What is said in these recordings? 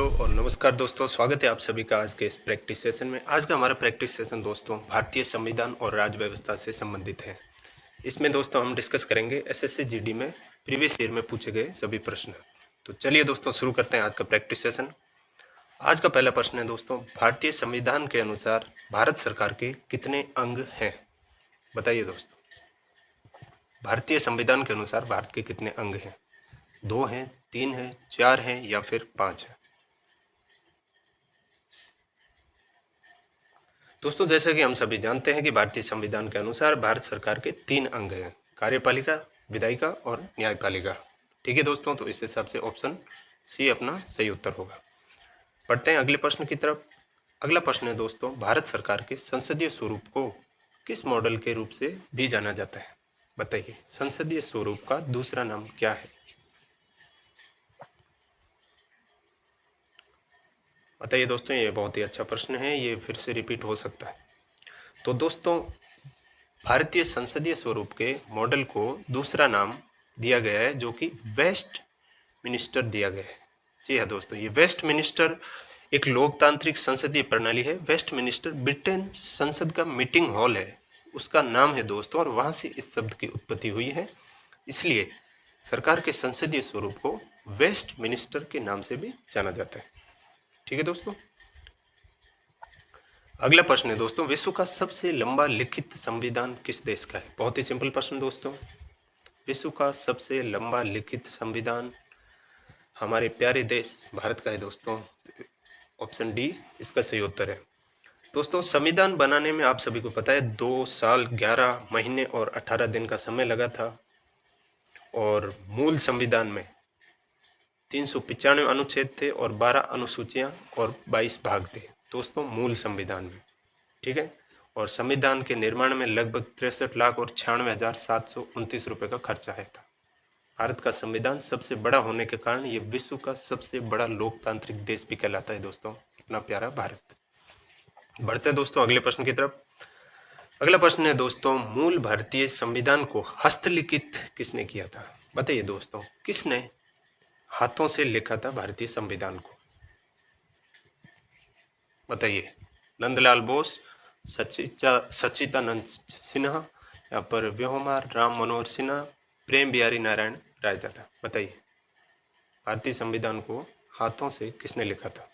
Hello और नमस्कार दोस्तों, स्वागत है आप सभी का आज के इस प्रैक्टिस सेशन में। आज का हमारा प्रैक्टिस सेशन दोस्तों भारतीय संविधान और राज्य व्यवस्था से संबंधित है। इसमें दोस्तों हम डिस्कस करेंगे एसएससी जीडी में प्रीवियस ईयर में पूछे गए सभी प्रश्न। तो चलिए दोस्तों शुरू करते हैं आज का प्रैक्टिस सेशन। आज का पहला प्रश्न है दोस्तों, भारतीय संविधान के अनुसार भारत सरकार के कितने अंग हैं? बताइए दोस्तों, भारतीय संविधान के अनुसार भारत के कितने अंग हैं? 2 हैं, 3 हैं, 4 हैं या फिर 5 हैं? दोस्तों जैसा कि हम सभी जानते हैं कि भारतीय संविधान के अनुसार भारत सरकार के 3 अंग हैं, कार्यपालिका, विधायिका और न्यायपालिका। ठीक है दोस्तों, तो इस हिसाब से ऑप्शन सी अपना सही उत्तर होगा। पढ़ते हैं अगले प्रश्न की तरफ। अगला प्रश्न है दोस्तों, भारत सरकार के संसदीय स्वरूप को किस मॉडल के रूप से भी जाना जाता है? बताइए, संसदीय स्वरूप का दूसरा नाम क्या है? बताइए दोस्तों, ये बहुत ही अच्छा प्रश्न है, ये फिर से रिपीट हो सकता है। तो दोस्तों भारतीय संसदीय स्वरूप के मॉडल को दूसरा नाम दिया गया है जो कि वेस्ट मिनिस्टर दिया गया है। जी हाँ दोस्तों, ये वेस्ट मिनिस्टर एक लोकतांत्रिक संसदीय प्रणाली है। वेस्ट मिनिस्टर ब्रिटेन संसद का मीटिंग हॉल है, उसका नाम है दोस्तों, और वहाँ से इस शब्द की उत्पत्ति हुई है। इसलिए सरकार के संसदीय स्वरूप को वेस्ट मिनिस्टर के नाम से भी जाना जाता है। ठीक है दोस्तों, अगला प्रश्न है दोस्तों, विश्व का सबसे लंबा लिखित संविधान किस देश का है? बहुत ही सिंपल प्रश्न दोस्तों, विश्व का सबसे लंबा लिखित संविधान हमारे प्यारे देश भारत का है दोस्तों। ऑप्शन डी इसका सही उत्तर है। दोस्तों संविधान बनाने में आप सभी को पता है 2 साल 11 महीने और 18 दिन का समय लगा था, और मूल संविधान में 395 अनुच्छेद थे और 12 अनुसूचियां और 22 भाग थे दोस्तों मूल संविधान में। ठीक है, और संविधान के निर्माण में लगभग 63,96,729 रुपये का खर्चा आया था। भारत का संविधान सबसे बड़ा होने के कारण ये विश्व का सबसे बड़ा लोकतांत्रिक देश भी कहलाता है दोस्तों, अपना प्यारा भारत। बढ़ते हैं दोस्तों अगले प्रश्न की तरफ। अगला प्रश्न है दोस्तों, मूल भारतीय संविधान को हस्तलिखित किसने किया था? बताइए दोस्तों, किसने हाथों से लिखा था भारतीय संविधान को? बताइए, नंदलाल बोस, सच्चिदानंद सिन्हा, या पर व्योमहार राम मनोहर सिन्हा, प्रेम बिहारी नारायण रायजादा? बताइए, भारतीय संविधान को हाथों से किसने लिखा था?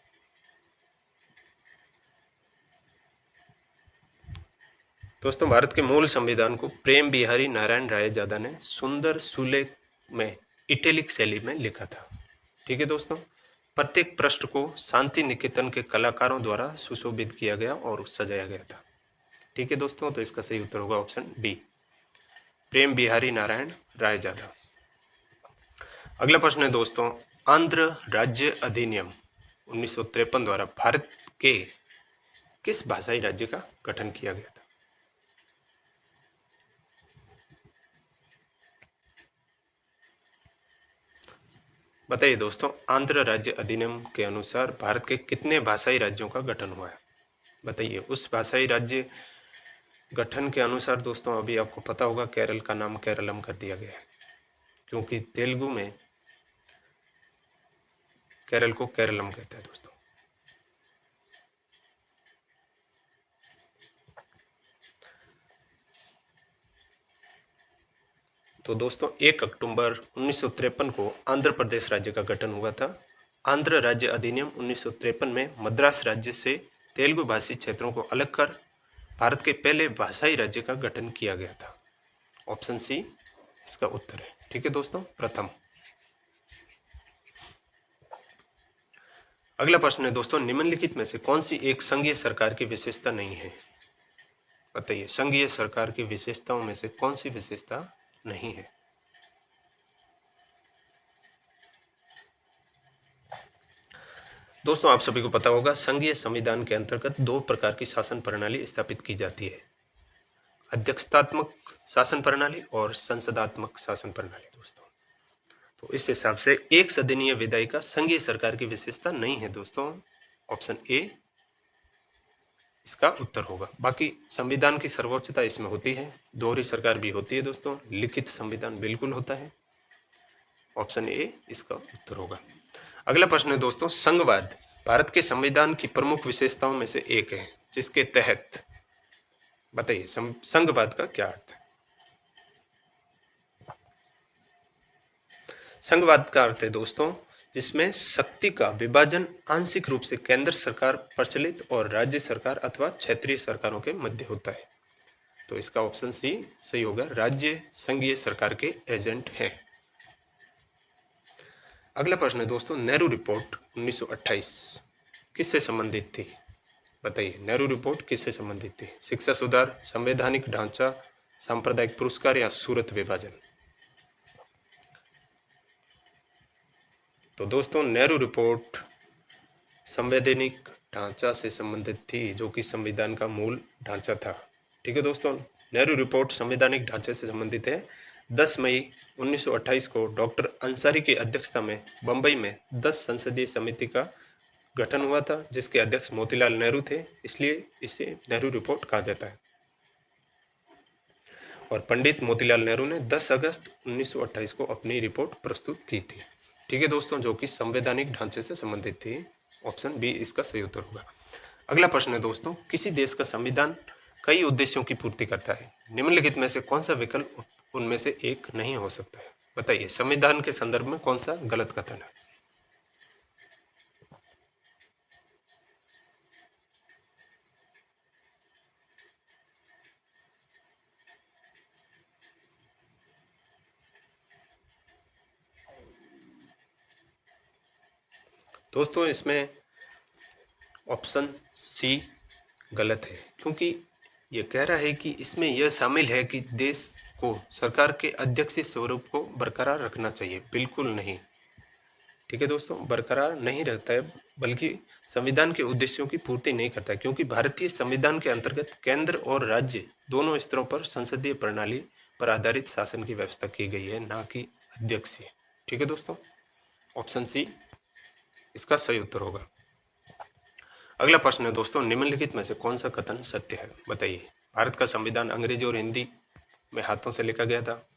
दोस्तों भारत के मूल संविधान को प्रेम बिहारी नारायण रायजादा ने सुंदर सुलेख में इटैलिक शैली में लिखा था। ठीक है दोस्तों, प्रत्येक पृष्ठ को शांति निकेतन के कलाकारों द्वारा सुशोभित किया गया और सजाया गया था। ठीक है दोस्तों, तो इसका सही उत्तर होगा ऑप्शन बी, प्रेम बिहारी नारायण रायजादा। अगला प्रश्न है दोस्तों, आंध्र राज्य अधिनियम 1953 द्वारा भारत के किस भाषाई राज्य का गठन किया गया था? बताइए दोस्तों, आंध्र राज्य अधिनियम के अनुसार भारत के कितने भाषाई राज्यों का गठन हुआ है? बताइए, उस भाषाई राज्य गठन के अनुसार दोस्तों अभी आपको पता होगा केरल का नाम केरलम कर दिया गया है, क्योंकि तेलुगु में केरल को केरलम कहते हैं दोस्तों। तो दोस्तों 1 अक्टूबर 1953 को आंध्र प्रदेश राज्य का गठन हुआ था। आंध्र राज्य अधिनियम 1953 में मद्रास राज्य से तेलुगु भाषी क्षेत्रों को अलग कर भारत के पहले भाषाई राज्य का गठन किया गया था। ऑप्शन सी इसका उत्तर है। ठीक है दोस्तों, प्रथम। अगला प्रश्न है दोस्तों, निम्नलिखित में से कौन सी एक संघीय सरकार की विशेषता नहीं है? बताइए, संघीय सरकार की विशेषताओं में से कौन सी विशेषता नहीं है? दोस्तों आप सभी को पता होगा संघीय संविधान के अंतर्गत 2 प्रकार की शासन प्रणाली स्थापित की जाती है, अध्यक्षतात्मक शासन प्रणाली और संसदात्मक शासन प्रणाली दोस्तों। तो इस हिसाब से एक सदनीय विधायिका संघीय सरकार की विशेषता नहीं है दोस्तों। ऑप्शन ए इसका उत्तर होगा। बाकी संविधान की सर्वोच्चता इसमें होती है, दोहरी सरकार भी होती है दोस्तों, लिखित संविधान बिल्कुल होता है। ऑप्शन ए इसका उत्तर होगा। अगला प्रश्न है दोस्तों, संघवाद भारत के संविधान की प्रमुख विशेषताओं में से एक है, जिसके तहत बताइए संघवाद का क्या अर्थ है। संघवाद का अर्थ है दोस्तों जिसमें शक्ति का विभाजन आंशिक रूप से केंद्र सरकार प्रचलित और राज्य सरकार अथवा क्षेत्रीय सरकारों के मध्य होता है। तो इसका ऑप्शन सी सही होगा, राज्य संघीय सरकार के एजेंट हैं। अगला प्रश्न है दोस्तों, नेहरू रिपोर्ट 1928 किससे संबंधित थी। बताइए नेहरू रिपोर्ट किससे संबंधित थी। शिक्षा सुधार, संवैधानिक ढांचा, सांप्रदायिक पुरस्कार या सूरत विभाजन। तो दोस्तों नेहरू रिपोर्ट संवैधानिक ढांचा से संबंधित थी, जो कि संविधान का मूल ढांचा था। ठीक है दोस्तों, नेहरू रिपोर्ट संवैधानिक ढांचे से संबंधित है। 10 मई 1928 को डॉक्टर अंसारी की अध्यक्षता में बंबई में 10 संसदीय समिति का गठन हुआ था, जिसके अध्यक्ष मोतीलाल नेहरू थे, इसलिए इसे नेहरू रिपोर्ट कहा जाता है। और पंडित मोतीलाल नेहरू ने 10 अगस्त 1928 को अपनी रिपोर्ट प्रस्तुत की थी। ठीक है दोस्तों, जो कि संवैधानिक ढांचे से संबंधित थी। ऑप्शन बी इसका सही उत्तर होगा। अगला प्रश्न है दोस्तों, किसी देश का संविधान कई उद्देश्यों की पूर्ति करता है, निम्नलिखित में से कौन सा विकल्प उनमें से एक नहीं हो सकता है। बताइए संविधान के संदर्भ में कौन सा गलत कथन है। दोस्तों इसमें ऑप्शन सी गलत है, क्योंकि यह कह रहा है कि इसमें यह शामिल है कि देश को सरकार के अध्यक्षीय स्वरूप को बरकरार रखना चाहिए। बिल्कुल नहीं। ठीक है दोस्तों, बरकरार नहीं रहता है, बल्कि संविधान के उद्देश्यों की पूर्ति नहीं करता है, क्योंकि भारतीय संविधान के अंतर्गत केंद्र और राज्य दोनों स्तरों पर संसदीय प्रणाली पर आधारित शासन की व्यवस्था की गई है, ना कि अध्यक्षीय। ठीक है दोस्तों, ऑप्शन सी इसका सही उत्तर होगा। अगला प्रश्न है दोस्तों, निम्नलिखित में से कौन सा कथन सत्य है। बताइए भारत का संविधान अंग्रेजी और हिंदी में हाथों से लिखा गया था,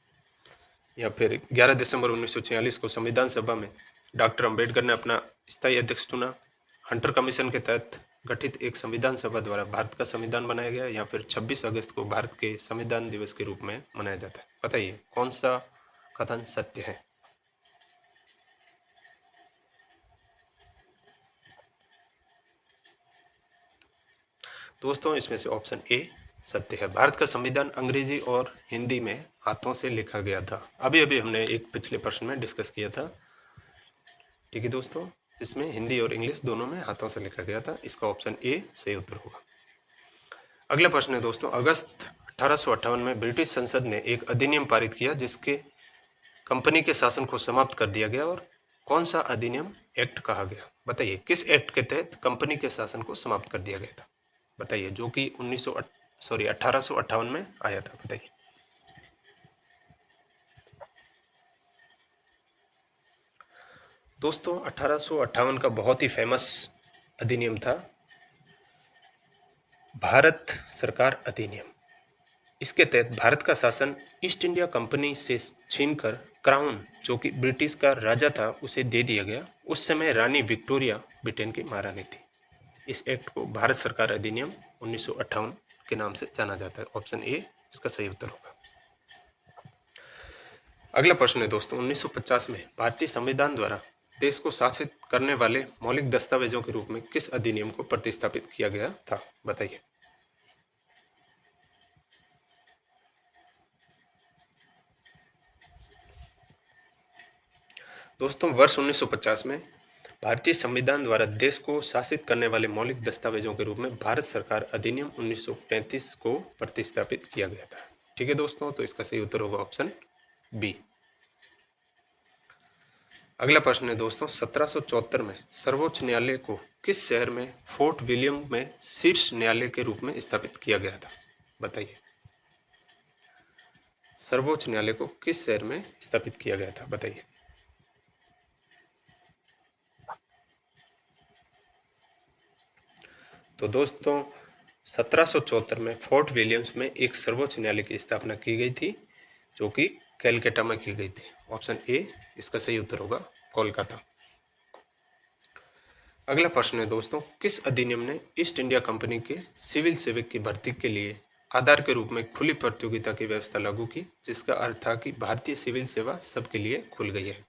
या फिर 11 दिसंबर 1946 को संविधान सभा में डॉक्टर अंबेडकर ने अपना स्थायी अध्यक्ष चुना, हंटर कमीशन के तहत गठित एक संविधान सभा द्वारा भारत का संविधान बनाया गया, या फिर 26 अगस्त को भारत के संविधान दिवस के रूप में मनाया जाता है। बताइए कौन सा कथन सत्य है। दोस्तों इसमें से ऑप्शन ए सत्य है, भारत का संविधान अंग्रेजी और हिंदी में हाथों से लिखा गया था। अभी अभी हमने एक पिछले प्रश्न में डिस्कस किया था। ठीक है दोस्तों, इसमें हिंदी और इंग्लिश दोनों में हाथों से लिखा गया था। इसका ऑप्शन ए सही उत्तर होगा। अगला प्रश्न है दोस्तों, अगस्त 1858 में ब्रिटिश संसद ने एक अधिनियम पारित किया जिसके कंपनी के शासन को समाप्त कर दिया गया, और कौन सा अधिनियम एक्ट कहा गया। बताइए किस एक्ट के तहत कंपनी के शासन को समाप्त कर दिया गया था। बताइए जो कि 1858 में आया था। बताइए दोस्तों 1858 का बहुत ही फेमस अधिनियम था भारत सरकार अधिनियम। इसके तहत भारत का शासन ईस्ट इंडिया कंपनी से छीनकर क्राउन, जो कि ब्रिटिश का राजा था, उसे दे दिया गया। उस समय रानी विक्टोरिया ब्रिटेन की महारानी थी। इस एक्ट को भारत सरकार अधिनियम 1958 के नाम से जाना जाता है। ऑप्शन ए इसका सही उत्तर होगा। अगला प्रश्न है दोस्तों, 1950 में भारतीय संविधान द्वारा देश को शासित करने वाले मौलिक दस्तावेजों के रूप में किस अधिनियम को प्रतिस्थापित किया गया था। बताइए दोस्तों, वर्ष 1950 में भारतीय संविधान द्वारा देश को शासित करने वाले मौलिक दस्तावेजों के रूप में भारत सरकार अधिनियम 1935 को प्रतिस्थापित किया गया था। ठीक है दोस्तों, तो इसका सही उत्तर होगा ऑप्शन बी। अगला प्रश्न है दोस्तों, 1774 में सर्वोच्च न्यायालय को किस शहर में फोर्ट विलियम में शीर्ष न्यायालय के रूप में स्थापित किया गया था। बताइए सर्वोच्च न्यायालय को किस शहर में स्थापित किया गया था। बताइए तो दोस्तों 1774 में फोर्ट विलियम्स में एक सर्वोच्च न्यायालय की स्थापना की गई थी, जो कि कैलकाटा में की गई थी। ऑप्शन ए इसका सही उत्तर होगा कोलकाता। अगला प्रश्न है दोस्तों, किस अधिनियम ने ईस्ट इंडिया कंपनी के सिविल सेवक की भर्ती के लिए आधार के रूप में खुली प्रतियोगिता की व्यवस्था लागू की, जिसका अर्थ था कि भारतीय सिविल सेवा सबके लिए खुल गई है।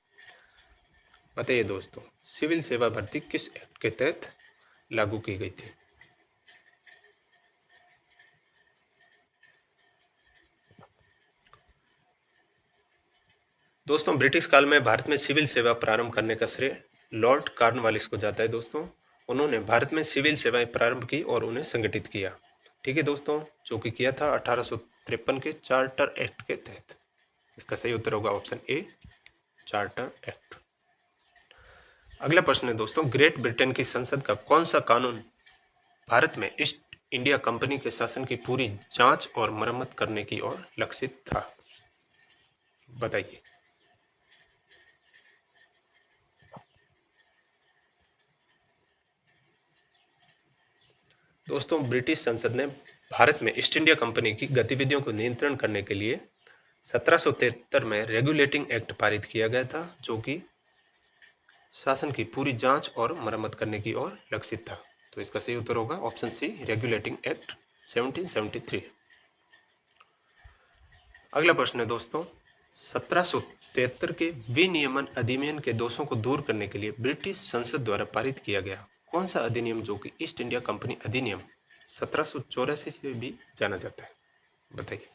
बताइए दोस्तों, सिविल सेवा भर्ती किस एक्ट के तहत लागू की गई थी? दोस्तों, ब्रिटिश काल में भारत में सिविल सेवा प्रारंभ करने का श्रेय लॉर्ड कॉर्नवालिस को जाता है। दोस्तों, उन्होंने भारत में सिविल सेवाएं प्रारंभ की और उन्हें संगठित किया। ठीक है दोस्तों, जो कि किया था 1853 के चार्टर एक्ट के तहत। इसका सही उत्तर होगा ऑप्शन ए, चार्टर एक्ट। अगला प्रश्न है दोस्तों, ग्रेट ब्रिटेन की संसद का कौन सा कानून भारत में ईस्ट इंडिया कंपनी के शासन की पूरी जांच और मरम्मत करने की ओर लक्षित था? बताइए। दोस्तों, ब्रिटिश संसद ने भारत में ईस्ट इंडिया कंपनी की गतिविधियों को नियंत्रण करने के लिए 1773 में रेगुलेटिंग एक्ट पारित किया गया था, जो कि शासन की पूरी जांच और मरम्मत करने की ओर लक्षित था। तो इसका सही उत्तर होगा ऑप्शन सी, रेगुलेटिंग एक्ट 1773। अगला प्रश्न है दोस्तों, 1773 के विनियमन अधिनियम के दोषों को दूर करने के लिए ब्रिटिश संसद द्वारा पारित किया गया कौन सा अधिनियम, जो कि ईस्ट इंडिया कंपनी अधिनियम 1784 से भी जाना जाता है? बताइए।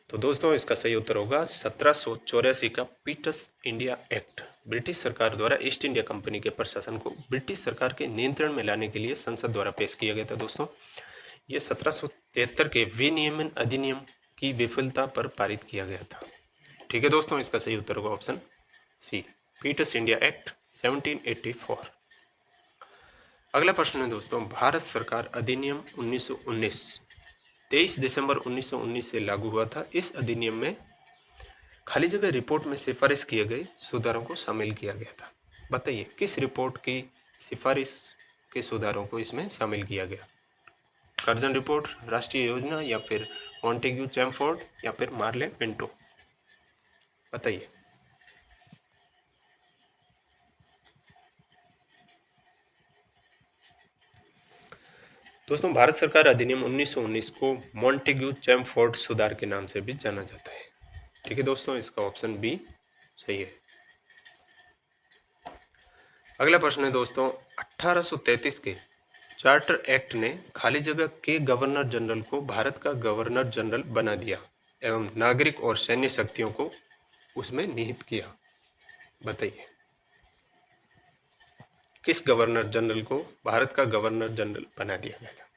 तो दोस्तों, इसका सही उत्तर होगा 1784 का पीटर्स इंडिया एक्ट। ब्रिटिश सरकार द्वारा ईस्ट इंडिया कंपनी के प्रशासन को ब्रिटिश सरकार के नियंत्रण में लाने के लिए संसद द्वारा पेश किया गया था। दोस्तों, ये 1773 के विनियमन अधिनियम की विफलता पर पारित किया गया था। ठीक है दोस्तों, इसका सही उत्तर होगा option C, Pitt's India Act 1784। अगला प्रश्न है दोस्तों, भारत सरकार अधिनियम 1919 23 दिसंबर 1919 से लागू हुआ था। इस अधिनियम में खाली जगह रिपोर्ट में सिफारिश किए गए सुधारों को शामिल किया गया था। बताइए, किस रिपोर्ट की सिफारिश के सुधारों को इसमें शामिल किया गया? कर्जन रिपोर्ट, राष्ट्रीय योजना, या फिर मॉन्टेग्यू चैमफोर्ड, या फिर मार्ले पिंटो? बताइए। दोस्तों, भारत सरकार अधिनियम 1919 को मॉन्टेग्यू चैमफोर्ड सुधार के नाम से भी जाना जाता है। ठीक है दोस्तों, इसका ऑप्शन बी सही है। अगला प्रश्न है दोस्तों, 1833 के चार्टर एक्ट ने खाली जगह के गवर्नर जनरल को भारत का गवर्नर जनरल बना दिया एवं नागरिक और सैन्य शक्तियों को उसमें निहित किया। बताइए, किस गवर्नर जनरल को भारत का गवर्नर जनरल बना दिया गया था?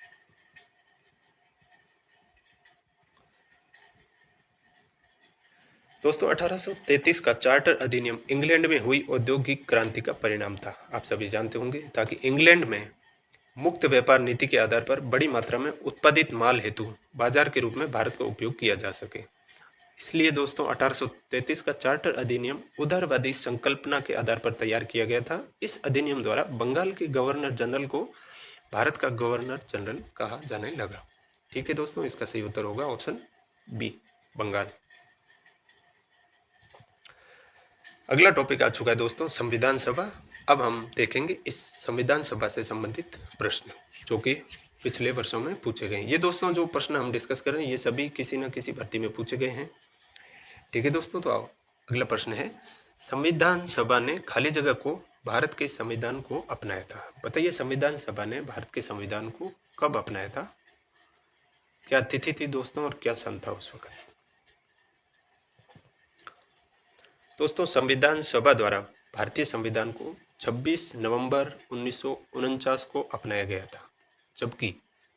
दोस्तों, 1833 का चार्टर अधिनियम इंग्लैंड में हुई औद्योगिक क्रांति का परिणाम था। आप सभी जानते होंगे, ताकि इंग्लैंड में मुक्त व्यापार नीति के आधार पर बड़ी मात्रा में उत्पादित माल हेतु बाजार के रूप में भारत का उपयोग किया जा सके। इसलिए दोस्तों, 1833 का चार्टर अधिनियम उदारवादी संकल्पना के आधार पर तैयार किया गया था। इस अधिनियम द्वारा बंगाल के गवर्नर जनरल को भारत का गवर्नर जनरल कहा जाने लगा। ठीक है दोस्तों, इसका सही उत्तर होगा ऑप्शन बी, बंगाल। अगला टॉपिक आ चुका है दोस्तों, संविधान सभा। अब हम देखेंगे इस संविधान सभा से संबंधित प्रश्न, जो कि पिछले वर्षों में पूछे गए हैं। ये दोस्तों जो प्रश्न हम डिस्कस कर रहे हैं, ये सभी किसी न किसी भर्ती में पूछे गए हैं। ठीक है दोस्तों, तो आओ अगला प्रश्न है, संविधान सभा ने खाली जगह को भारत के संविधान को अपनाया था। बताइए, संविधान सभा ने भारत के संविधान को कब अपनाया था? क्या तिथि थी दोस्तों, और क्या सन था उस वक्त? दोस्तों, संविधान सभा द्वारा भारतीय संविधान को 26 नवंबर 1949 को अपनाया गया था, जबकि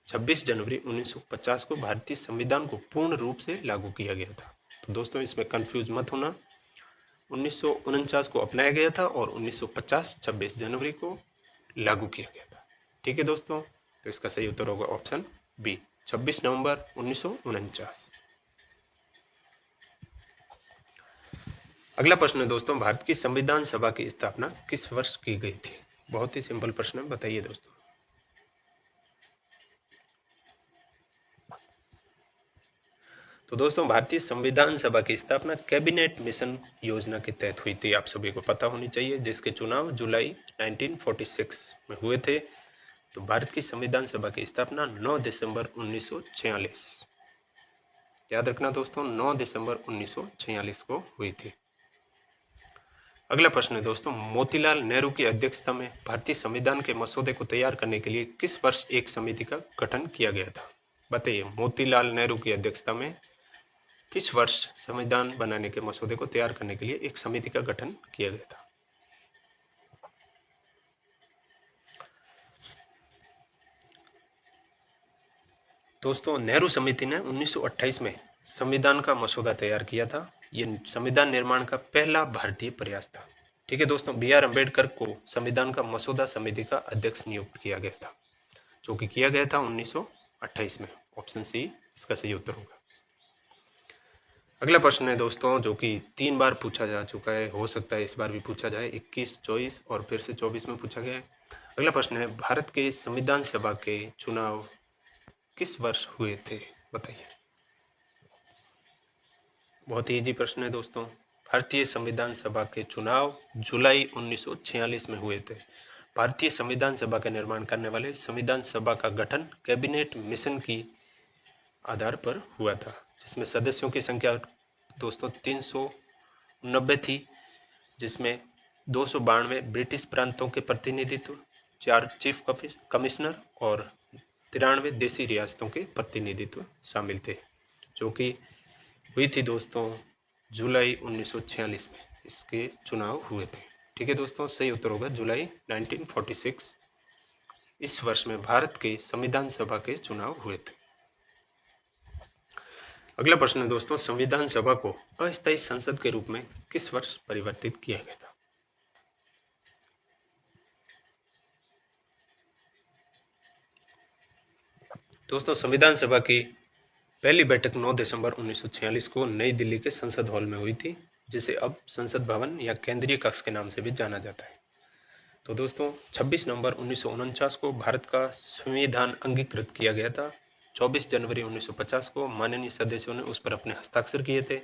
26 जनवरी 1950 को भारतीय संविधान को पूर्ण रूप से लागू किया गया था। तो दोस्तों, इसमें कंफ्यूज मत होना, 1949 को अपनाया गया था और 1950 26 जनवरी को लागू किया गया था। ठीक है दोस्तों, तो इसका सही उत्तर होगा ऑप्शन बी, 26 नवंबर 1949। अगला प्रश्न है दोस्तों, भारत की संविधान सभा की स्थापना किस वर्ष की गई थी? बहुत ही सिंपल प्रश्न है, बताइए दोस्तों। तो दोस्तों भारतीय संविधान सभा की स्थापना कैबिनेट मिशन योजना के तहत हुई थी, आप सभी को पता होनी चाहिए, जिसके चुनाव जुलाई 1946 में हुए थे। तो भारत की संविधान सभा की स्थापना 9 दिसंबर 1946, याद रखना दोस्तों, 9 दिसंबर 1946 को हुई थी। अगला प्रश्न है दोस्तों, मोतीलाल नेहरू की अध्यक्षता में भारतीय संविधान के मसौदे को तैयार करने के लिए किस वर्ष एक समिति का गठन किया गया था? बताइए, मोतीलाल नेहरू की अध्यक्षता में किस वर्ष संविधान बनाने के मसौदे को तैयार करने के लिए एक समिति का गठन किया गया था? दोस्तों नेहरू समिति ने 1928 में संविधान का मसौदा तैयार किया था। ये संविधान निर्माण का पहला भारतीय प्रयास था। ठीक है दोस्तों, बी.आर. अम्बेडकर को संविधान का मसौदा समिति का अध्यक्ष नियुक्त किया गया था, जो कि किया गया था 1928 में। ऑप्शन सी इसका सही उत्तर होगा। अगला प्रश्न है दोस्तों, जो कि 3 बार पूछा जा चुका है, हो सकता है इस बार भी पूछा जाए। 21, 24 और फिर से 24 में पूछा गया है। अगला प्रश्न है, भारत के संविधान सभा के चुनाव किस वर्ष हुए थे? बताइए। बहुत ही इजी प्रश्न है दोस्तों। भारतीय संविधान सभा के चुनाव जुलाई 1946 में हुए थे। भारतीय संविधान सभा का निर्माण करने वाले संविधान सभा का गठन कैबिनेट मिशन की आधार पर हुआ था, जिसमें सदस्यों की संख्या दोस्तों 390 थी, जिसमें 292 ब्रिटिश प्रांतों के प्रतिनिधित्व, 4 चीफ कमिश्नर और 93 देसी रियासतों के प्रतिनिधित्व शामिल थे, जो कि हुई थी दोस्तों जुलाई 1946 में इसके चुनाव हुए थे। ठीक है दोस्तों, सही उत्तर होगा जुलाई 1946। इस वर्ष में भारत के संविधान सभा के चुनाव हुए थे। अगला प्रश्न है दोस्तों, संविधान सभा को अस्थायी संसद के रूप में किस वर्ष परिवर्तित किया गया था? दोस्तों संविधान सभा की पहली बैठक 9 दिसंबर 1946 को नई दिल्ली के संसद हॉल में हुई थी, जिसे अब संसद भवन या केंद्रीय कक्ष के नाम से भी जाना जाता है। तो दोस्तों 26 नवंबर 1949 को भारत का संविधान अंगीकृत किया गया था। 24 जनवरी 1950 को माननीय सदस्यों ने उस पर अपने हस्ताक्षर किए थे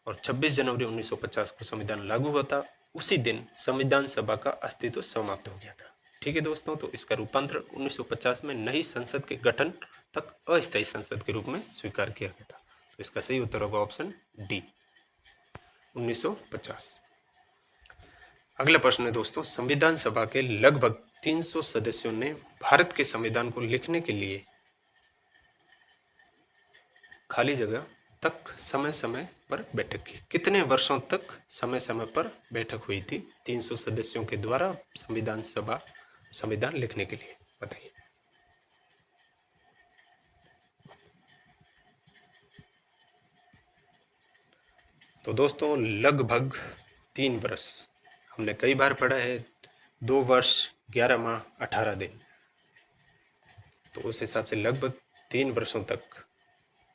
और 26 जनवरी 1950 को संविधान लागू हुआ था। उसी दिन संविधान सभा का अस्तित्व समाप्त हो गया था। ठीक है दोस्तों, तो इसका रूपांतर 1950 में नई संसद के गठन तक अस्थायी संसद के रूप में स्वीकार किया गया था। तो इसका सही उत्तर होगा ऑप्शन डी, 1950। अगला प्रश्न है दोस्तों, संविधान सभा के लगभग 300 सदस्यों ने भारत के संविधान को लिखने के लिए खाली जगह तक समय समय पर बैठक की। कितने वर्षों तक समय समय पर बैठक हुई थी 300 सदस्यों के द्वारा संविधान लिखने के लिए? बताइए। तो दोस्तों लगभग 3 वर्ष, हमने कई बार पढ़ा है 2 वर्ष 11 माह 18 दिन, तो उस हिसाब से लगभग 3 वर्षों तक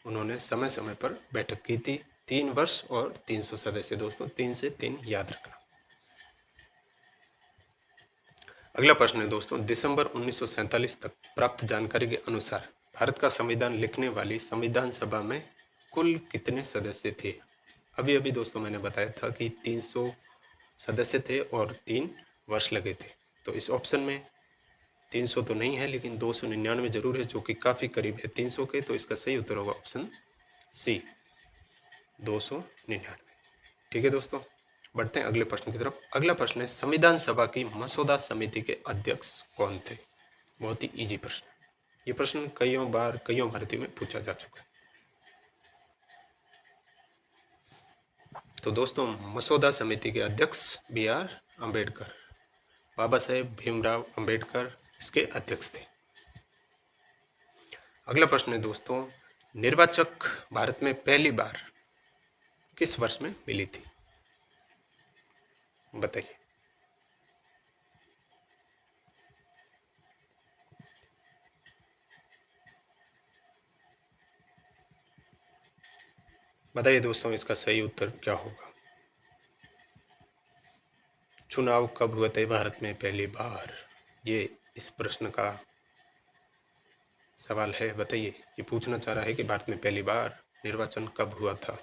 उन्होंने समय समय पर बैठक की थी। 3 वर्ष और 300 सदस्य दोस्तों, 3 से 3 याद रखना। अगला प्रश्न है दोस्तों, दिसंबर 1947 तक प्राप्त जानकारी के अनुसार भारत का संविधान लिखने वाली संविधान सभा में कुल कितने सदस्य थे? अभी अभी दोस्तों मैंने बताया था कि 300 सदस्य थे और 3 वर्ष लगे थे। तो इस ऑप्शन में 300 तो नहीं है, लेकिन 299 जरूर है, जो कि काफ़ी करीब है 300 के। तो इसका सही उत्तर होगा ऑप्शन सी, 299। ठीक है दोस्तों, बढ़ते हैं अगले प्रश्न की तरफ। अगला प्रश्न है, संविधान सभा की मसौदा समिति के अध्यक्ष कौन थे? बहुत ही इजी प्रश्न। ये प्रश्न कईयों भर्ती में पूछा जा चुका है। तो दोस्तों मसौदा समिति के अध्यक्ष बी.आर. अम्बेडकर, बाबा साहेब भीमराव अम्बेडकर इसके अध्यक्ष थे। अगला प्रश्न है दोस्तों, निर्वाचक भारत में पहली बार किस वर्ष में मिली थी? बताइए। बताइए दोस्तों, इसका सही उत्तर क्या होगा? चुनाव कब हुए थे भारत में पहली बार? ये इस प्रश्न का सवाल है। बताइए, ये पूछना चाह रहा है कि भारत में पहली बार निर्वाचन कब हुआ था?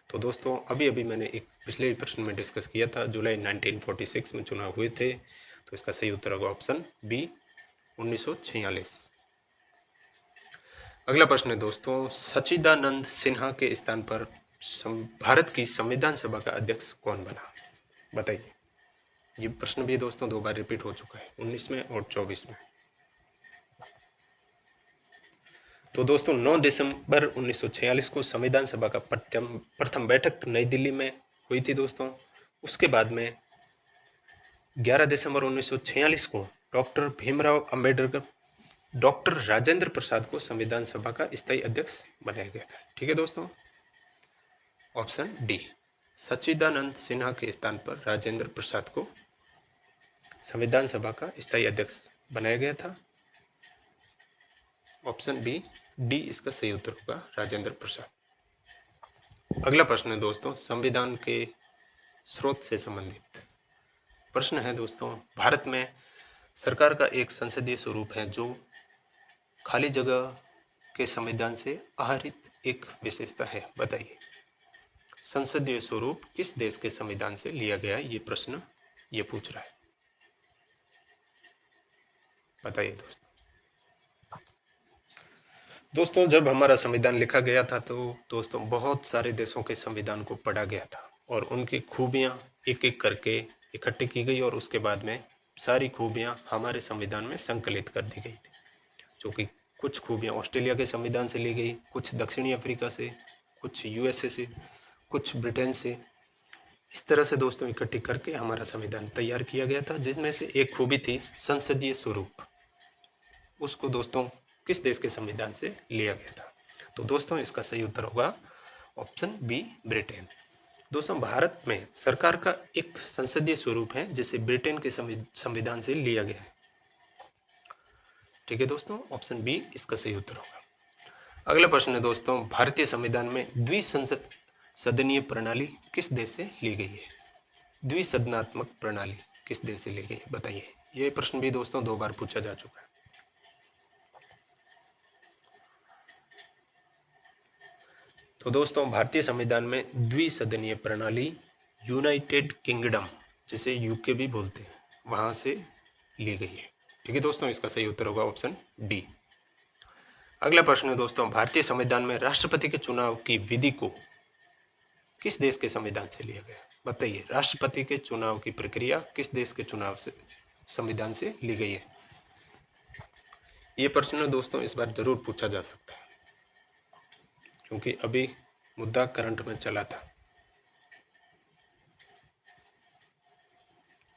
तो दोस्तों अभी अभी मैंने एक पिछले प्रश्न में डिस्कस किया था, जुलाई 1946 में चुनाव हुए थे। तो इसका सही उत्तर होगा ऑप्शन बी 1946। अगला प्रश्न है दोस्तों, सच्चिदानंद सिन्हा के स्थान पर भारत की संविधान सभा का अध्यक्ष कौन बना? बताइए। ये प्रश्न भी दोस्तों 2 बार रिपीट हो चुका है, 19 में और 24 में। तो दोस्तों 9 दिसंबर 1946 को संविधान सभा का प्रथम बैठक नई दिल्ली में हुई थी दोस्तों। उसके बाद में 11 दिसंबर 1946 को डॉक्टर भीमराव अंबेडकर डॉक्टर राजेंद्र प्रसाद को संविधान सभा का स्थायी अध्यक्ष बनाया गया था। ठीक है दोस्तों, ऑप्शन डी, सच्चिदानंद सिन्हा के स्थान पर राजेंद्र प्रसाद को संविधान सभा का स्थायी अध्यक्ष बनाया गया था। ऑप्शन बी डी इसका सही उत्तर होगा, राजेंद्र प्रसाद। अगला प्रश्न है दोस्तों, संविधान के स्रोत से संबंधित प्रश्न है दोस्तों। भारत में सरकार का एक संसदीय स्वरूप है जो खाली जगह के संविधान से आहरित एक विशेषता है। बताइए, संसदीय स्वरूप किस देश के संविधान से लिया गया? ये प्रश्न ये पूछ रहा है, बताइए दोस्तों। दोस्तों जब हमारा संविधान लिखा गया था तो दोस्तों बहुत सारे देशों के संविधान को पढ़ा गया था और उनकी खूबियां एक एक करके इकट्ठी की गई और उसके बाद में सारी खूबियां हमारे संविधान में संकलित कर दी गई थी, जो कि कुछ खूबियां ऑस्ट्रेलिया के संविधान से ली गई, कुछ दक्षिणी अफ्रीका से, कुछ यूएसए से, कुछ ब्रिटेन से। इस तरह से दोस्तों इकट्ठी करके हमारा संविधान तैयार किया गया था, जिसमें से एक खूबी थी संसदीय स्वरूप। उसको दोस्तों किस देश के संविधान से लिया गया था? तो दोस्तों इसका सही उत्तर होगा ऑप्शन बी, ब्रिटेन। दोस्तों भारत में सरकार का एक संसदीय स्वरूप है जिसे ब्रिटेन के संविधान से लिया गया है। ठीक है दोस्तों, ऑप्शन बी इसका सही उत्तर होगा। अगला प्रश्न है दोस्तों, भारतीय संविधान में द्विसंसद सदनीय प्रणाली किस देश से ली गई है? द्विसदनात्मक प्रणाली किस देश से ली गई है? बताइए। यह प्रश्न भी दोस्तों 2 बार पूछा जा चुका है। तो दोस्तों भारतीय संविधान में द्विसदनीय प्रणाली यूनाइटेड किंगडम, जिसे यूके भी बोलते हैं, वहां से ली गई है। ठीक है दोस्तों, इसका सही उत्तर होगा ऑप्शन डी। अगला प्रश्न है दोस्तों, भारतीय संविधान में राष्ट्रपति के चुनाव की विधि को किस देश के संविधान से लिया गया? बताइए, राष्ट्रपति के चुनाव की प्रक्रिया किस देश के चुनाव से संविधान से ली गई है? ये प्रश्न दोस्तों इस बार जरूर पूछा जा सकता है, क्योंकि अभी मुद्दा करंट में चला था।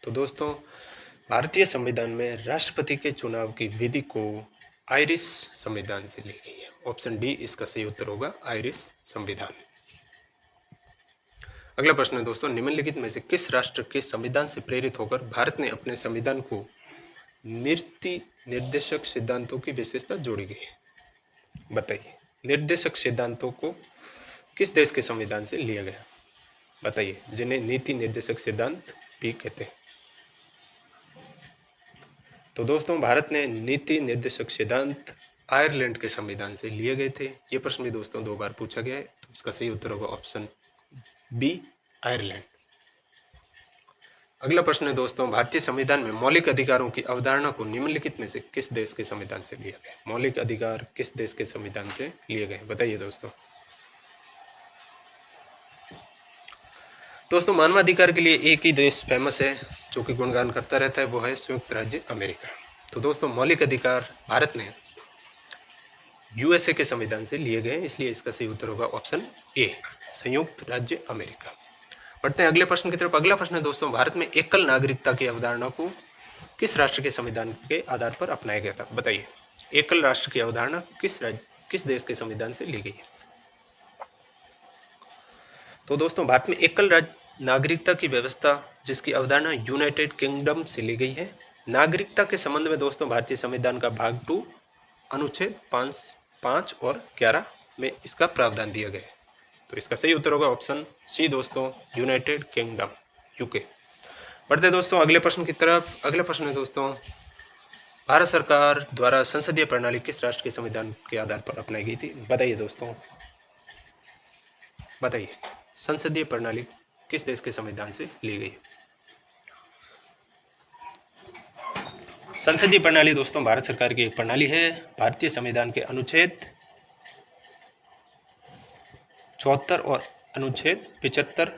तो दोस्तों भारतीय संविधान में राष्ट्रपति के चुनाव की विधि को आयरिश संविधान से ली गई है। ऑप्शन डी इसका सही उत्तर होगा, आयरिश संविधान। अगला प्रश्न है दोस्तों, निम्नलिखित में से किस राष्ट्र के संविधान से प्रेरित होकर भारत ने अपने संविधान को नीति निर्देशक सिद्धांतों की विशेषता जोड़ी गई है? बताइए, निर्देशक सिद्धांतों को किस देश के संविधान से लिया गया? बताइए, जिन्हें नीति निर्देशक सिद्धांत भी कहते हैं। तो दोस्तों भारत ने नीति निर्देशक सिद्धांत आयरलैंड के संविधान से लिए गए थे। ये प्रश्न भी दोस्तों 2 बार पूछा गया है, तो इसका सही उत्तर होगा ऑप्शन बी, आयरलैंड। अगला प्रश्न है दोस्तों, भारतीय संविधान में मौलिक अधिकारों की अवधारणा को निम्नलिखित में से किस देश के संविधान से लिया गया? मौलिक अधिकार किस देश के संविधान से लिए गए? बताइए दोस्तों। दोस्तों मानवाधिकार के लिए एक ही देश फेमस है जो कि गुणगान करता रहता है, वो है संयुक्त राज्य अमेरिका। तो दोस्तों मौलिक अधिकार भारत ने यूएसए के संविधान से लिए गए, इसलिए इसका सही उत्तर होगा ऑप्शन ए, संयुक्त राज्य अमेरिका। बढ़ते हैं अगले प्रश्न की तरफ। अगला प्रश्न है दोस्तों, भारत में एकल नागरिकता की अवधारणा को किस राष्ट्र के संविधान के आधार पर अपनाया गया था? बताइए, एकल राष्ट्र की अवधारणा किस देश के संविधान से ली गई है? तो दोस्तों भारत में एकल नागरिकता की व्यवस्था जिसकी अवधारणा यूनाइटेड किंगडम से ली गई है। नागरिकता के संबंध में दोस्तों भारतीय संविधान का भाग 2 अनुच्छेद 5 और 11 में इसका प्रावधान दिया गया है। तो इसका सही उत्तर होगा ऑप्शन सी दोस्तों, यूनाइटेड किंगडम, यूके। बढ़ते दोस्तों अगले प्रश्न की तरफ। अगला प्रश्न है दोस्तों, भारत सरकार द्वारा संसदीय प्रणाली किस राष्ट्र के संविधान के आधार पर अपनाई गई थी? बताइए दोस्तों। बताइए, संसदीय प्रणाली किस देश के संविधान से ली गई है? संसदीय प्रणाली दोस्तों भारत सरकार की एक प्रणाली है। भारतीय संविधान के अनुच्छेद 74 और अनुच्छेद 75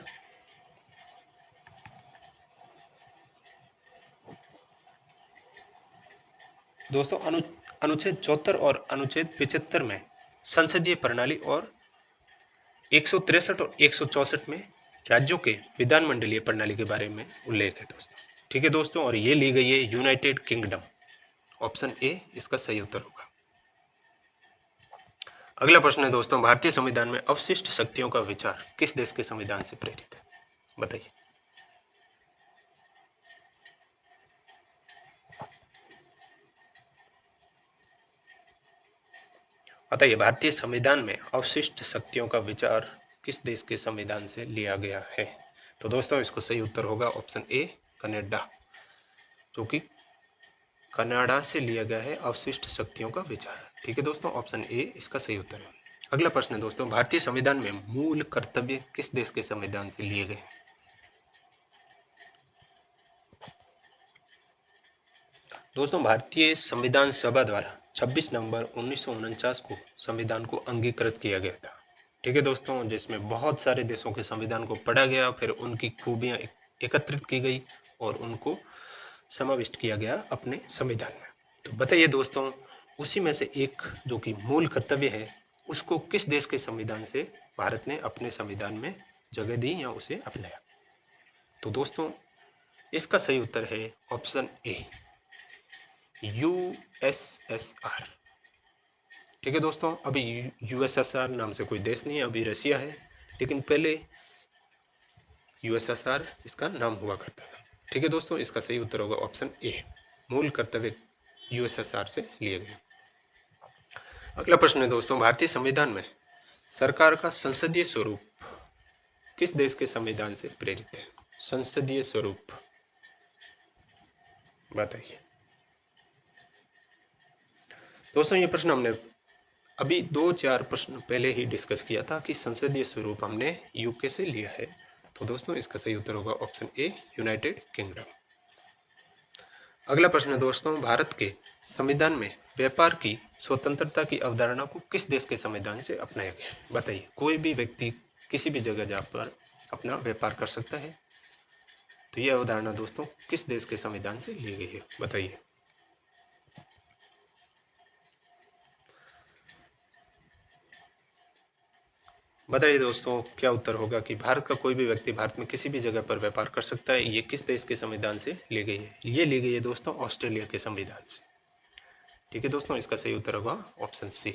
दोस्तों अनुच्छेद 74 और अनुच्छेद 75 में संसदीय प्रणाली और 163 और 164 में राज्यों के विधानमंडलीय प्रणाली के बारे में उल्लेख है दोस्तों। ठीक है दोस्तों, और ये ली गई है यूनाइटेड किंगडम। ऑप्शन ए इसका सही उत्तर होगा। अगला प्रश्न है दोस्तों, भारतीय संविधान में अवशिष्ट शक्तियों का विचार किस देश के संविधान से प्रेरित है? बताइए। बताइए, भारतीय संविधान में अवशिष्ट शक्तियों का विचार किस देश के संविधान से लिया गया है? तो दोस्तों इसको सही उत्तर होगा ऑप्शन ए कनाडा, जो कि कनाडा से लिया गया है अवशिष्ट शक्तियों का विचार। ठीक है दोस्तों, ऑप्शन ए इसका सही उत्तर है। अगला प्रश्न है दोस्तों, भारतीय संविधान में मूल कर्तव्य किस देश के संविधान से लिए गए? दोस्तों भारतीय संविधान सभा द्वारा 26 नवंबर 1949 को संविधान को अंगीकृत किया गया था। ठीक है दोस्तों, जिसमें बहुत सारे देशों के संविधान को पढ़ा गया, फिर उनकी खूबियां एकत्रित की गई और उनको समाविष्ट किया गया अपने संविधान में। तो बताइए दोस्तों, उसी में से एक जो कि मूल कर्तव्य है, उसको किस देश के संविधान से भारत ने अपने संविधान में जगह दी या उसे अपनाया? तो दोस्तों इसका सही उत्तर है ऑप्शन ए यूएसएसआर। ठीक है दोस्तों, अभी यूएसएसआर नाम से कोई देश नहीं है, अभी रशिया है, लेकिन पहले यूएसएसआर इसका नाम हुआ करता था। ठीक है दोस्तों, इसका सही उत्तर होगा ऑप्शन ए, मूल कर्तव्य यूएसएसआर से लिए गए। अगला प्रश्न है दोस्तों, भारतीय संविधान में सरकार का संसदीय स्वरूप किस देश के संविधान से प्रेरित है? संसदीय स्वरूप बताइए। दोस्तों ये प्रश्न हमने अभी 2-4 प्रश्न पहले ही डिस्कस किया था कि संसदीय स्वरूप हमने यूके से लिया है। तो दोस्तों इसका सही उत्तर होगा ऑप्शन ए यूनाइटेड किंगडम। अगला प्रश्न है दोस्तों, भारत के संविधान में व्यापार की स्वतंत्रता की अवधारणा को किस देश के संविधान से अपनाया गया है? बताइए, कोई भी व्यक्ति किसी भी जगह जाकर अपना व्यापार कर सकता है, तो यह अवधारणा दोस्तों किस देश के संविधान से ली गई है? बताइए। बताइए दोस्तों क्या उत्तर होगा कि भारत का कोई भी व्यक्ति भारत में किसी भी जगह पर व्यापार कर सकता है। ये किस देश के संविधान से ली गई है? ये ली गई है दोस्तों ऑस्ट्रेलिया के संविधान से। ठीक है दोस्तों, इसका सही उत्तर होगा ऑप्शन सी।